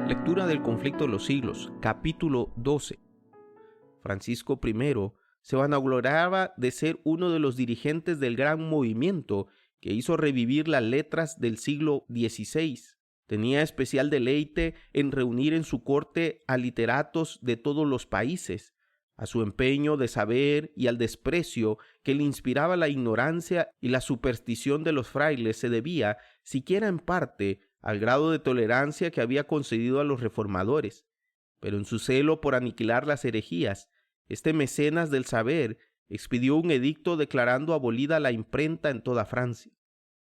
Lectura del conflicto de los siglos, capítulo 12. Francisco I se vanagloriaba de ser uno de los dirigentes del gran movimiento que hizo revivir las letras del siglo XVI. Tenía especial deleite en reunir en su corte a literatos de todos los países. A su empeño de saber y al desprecio que le inspiraba la ignorancia y la superstición de los frailes se debía, siquiera en parte, al grado de tolerancia que había concedido a los reformadores. Pero en su celo por aniquilar las herejías, este mecenas del saber expidió un edicto declarando abolida la imprenta en toda Francia.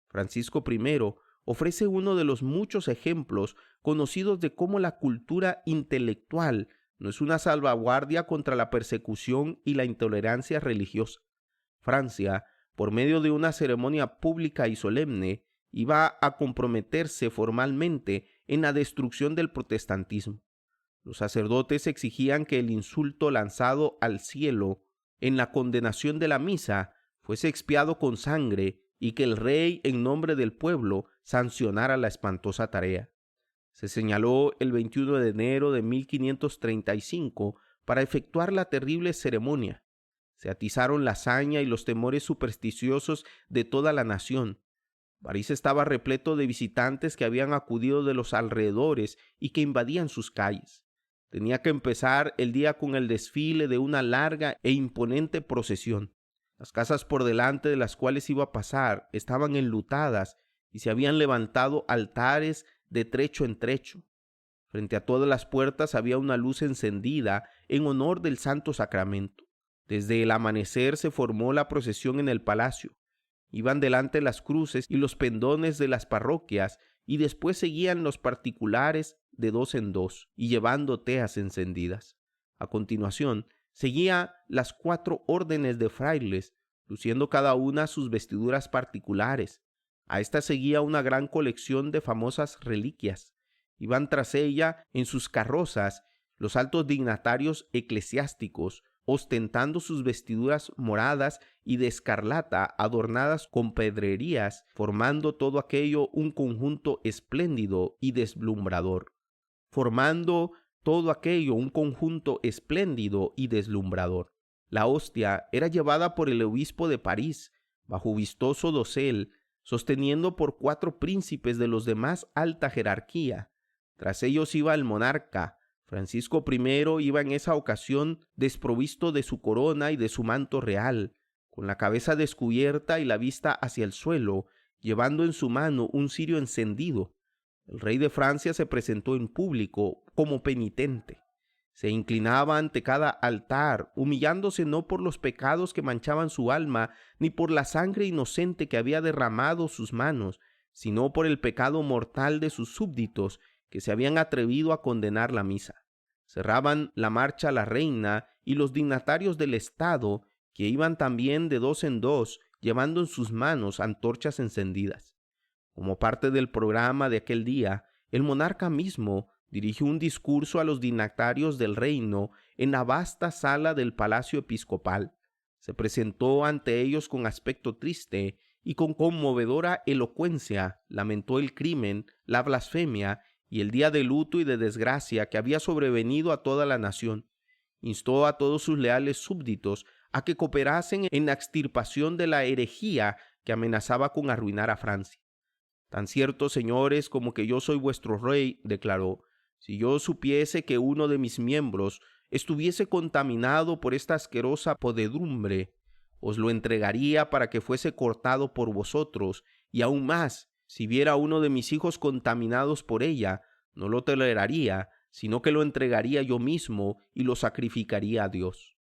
Francisco I ofrece uno de los muchos ejemplos conocidos de cómo la cultura intelectual no es una salvaguardia contra la persecución y la intolerancia religiosa. Francia, por medio de una ceremonia pública y solemne, iba a comprometerse formalmente en la destrucción del protestantismo. Los sacerdotes exigían que el insulto lanzado al cielo en la condenación de la misa fuese expiado con sangre y que el rey, en nombre del pueblo, sancionara la espantosa tarea. Se señaló el 21 de enero de 1535 para efectuar la terrible ceremonia. Se atizaron la saña y los temores supersticiosos de toda la nación. París estaba repleto de visitantes que habían acudido de los alrededores y que invadían sus calles. Tenía que empezar el día con el desfile de una larga e imponente procesión. Las casas por delante de las cuales iba a pasar estaban enlutadas y se habían levantado altares de trecho en trecho. Frente a todas las puertas había una luz encendida en honor del Santo Sacramento. Desde el amanecer se formó la procesión en el palacio. Iban delante las cruces y los pendones de las parroquias y después seguían los particulares de dos en dos y llevando teas encendidas. A continuación, seguía las 4 órdenes de frailes, luciendo cada una sus vestiduras particulares. A esta seguía una gran colección de famosas reliquias. Iban tras ella en sus carrozas los altos dignatarios eclesiásticos, ostentando sus vestiduras moradas y de escarlata adornadas con pedrerías, formando todo aquello un conjunto espléndido y deslumbrador. La hostia era llevada por el obispo de París, bajo vistoso dosel, sosteniendo por 4 príncipes de los de más alta jerarquía. Tras ellos iba el monarca. Francisco I iba en esa ocasión desprovisto de su corona y de su manto real, con la cabeza descubierta y la vista hacia el suelo, llevando en su mano un cirio encendido. El rey de Francia se presentó en público como penitente. Se inclinaba ante cada altar, humillándose no por los pecados que manchaban su alma, ni por la sangre inocente que había derramado sus manos, sino por el pecado mortal de sus súbditos, que se habían atrevido a condenar la misa. Cerraban la marcha la reina y los dignatarios del Estado, que iban también de 2 en 2, llevando en sus manos antorchas encendidas. Como parte del programa de aquel día, el monarca mismo dirigió un discurso a los dignatarios del reino en la vasta sala del palacio episcopal. Se presentó ante ellos con aspecto triste y con conmovedora elocuencia lamentó el crimen, la blasfemia y el día de luto y de desgracia que había sobrevenido a toda la nación. Instó a todos sus leales súbditos a que cooperasen en la extirpación de la herejía que amenazaba con arruinar a Francia. Tan cierto, señores, como que yo soy vuestro rey, declaró, si yo supiese que uno de mis miembros estuviese contaminado por esta asquerosa podredumbre, os lo entregaría para que fuese cortado por vosotros, y aún más, si viera a uno de mis hijos contaminados por ella, no lo toleraría, sino que lo entregaría yo mismo y lo sacrificaría a Dios.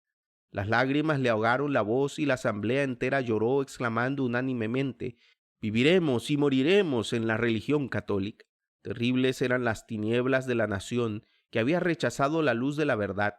Las lágrimas le ahogaron la voz y la asamblea entera lloró, exclamando unánimemente, viviremos y moriremos en la religión católica. Terribles eran las tinieblas de la nación que había rechazado la luz de la verdad.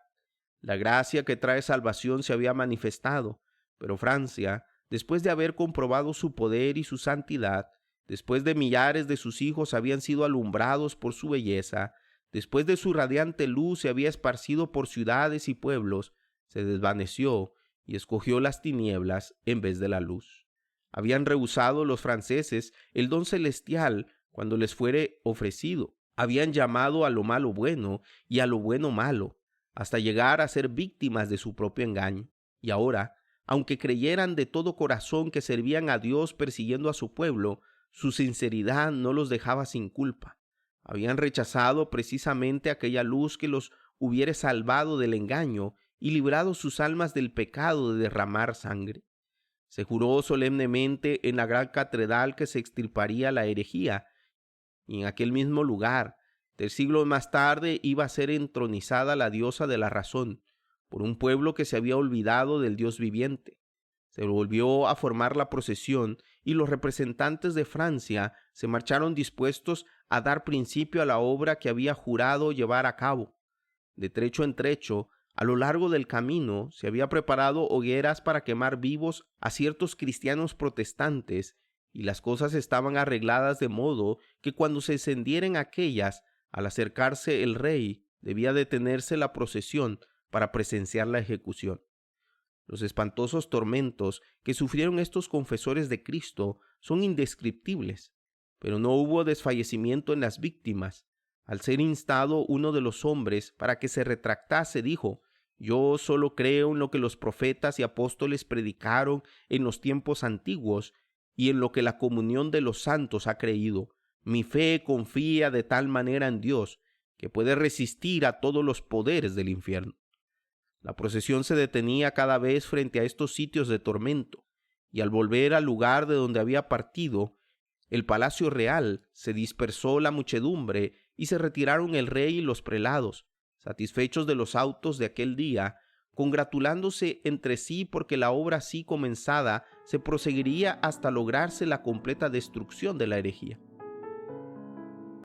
La gracia que trae salvación se había manifestado, pero Francia, después de haber comprobado su poder y su santidad, después de millares de sus hijos habían sido alumbrados por su belleza, después de su radiante luz se había esparcido por ciudades y pueblos, se desvaneció y escogió las tinieblas en vez de la luz. Habían rehusado los franceses el don celestial cuando les fuere ofrecido. Habían llamado a lo malo bueno y a lo bueno malo, hasta llegar a ser víctimas de su propio engaño. Y ahora, aunque creyeran de todo corazón que servían a Dios persiguiendo a su pueblo, su sinceridad no los dejaba sin culpa. Habían rechazado precisamente aquella luz que los hubiera salvado del engaño y librado sus almas del pecado de derramar sangre. Se juró solemnemente en la gran catedral que se extirparía la herejía, y en aquel mismo lugar, 3 siglos más tarde, iba a ser entronizada la diosa de la razón, por un pueblo que se había olvidado del Dios viviente. Se volvió a formar la procesión y los representantes de Francia se marcharon dispuestos a dar principio a la obra que había jurado llevar a cabo. De trecho en trecho, a lo largo del camino, se había preparado hogueras para quemar vivos a ciertos cristianos protestantes, y las cosas estaban arregladas de modo que cuando se encendieran aquellas, al acercarse el rey, debía detenerse la procesión para presenciar la ejecución. Los espantosos tormentos que sufrieron estos confesores de Cristo son indescriptibles, pero no hubo desfallecimiento en las víctimas. Al ser instado uno de los hombres para que se retractase, dijo: «Yo solo creo en lo que los profetas y apóstoles predicaron en los tiempos antiguos y en lo que la comunión de los santos ha creído. Mi fe confía de tal manera en Dios que puede resistir a todos los poderes del infierno». La procesión se detenía cada vez frente a estos sitios de tormento, y al volver al lugar de donde había partido, el palacio real, se dispersó la muchedumbre y se retiraron el rey y los prelados, satisfechos de los autos de aquel día, congratulándose entre sí porque la obra así comenzada se proseguiría hasta lograrse la completa destrucción de la herejía.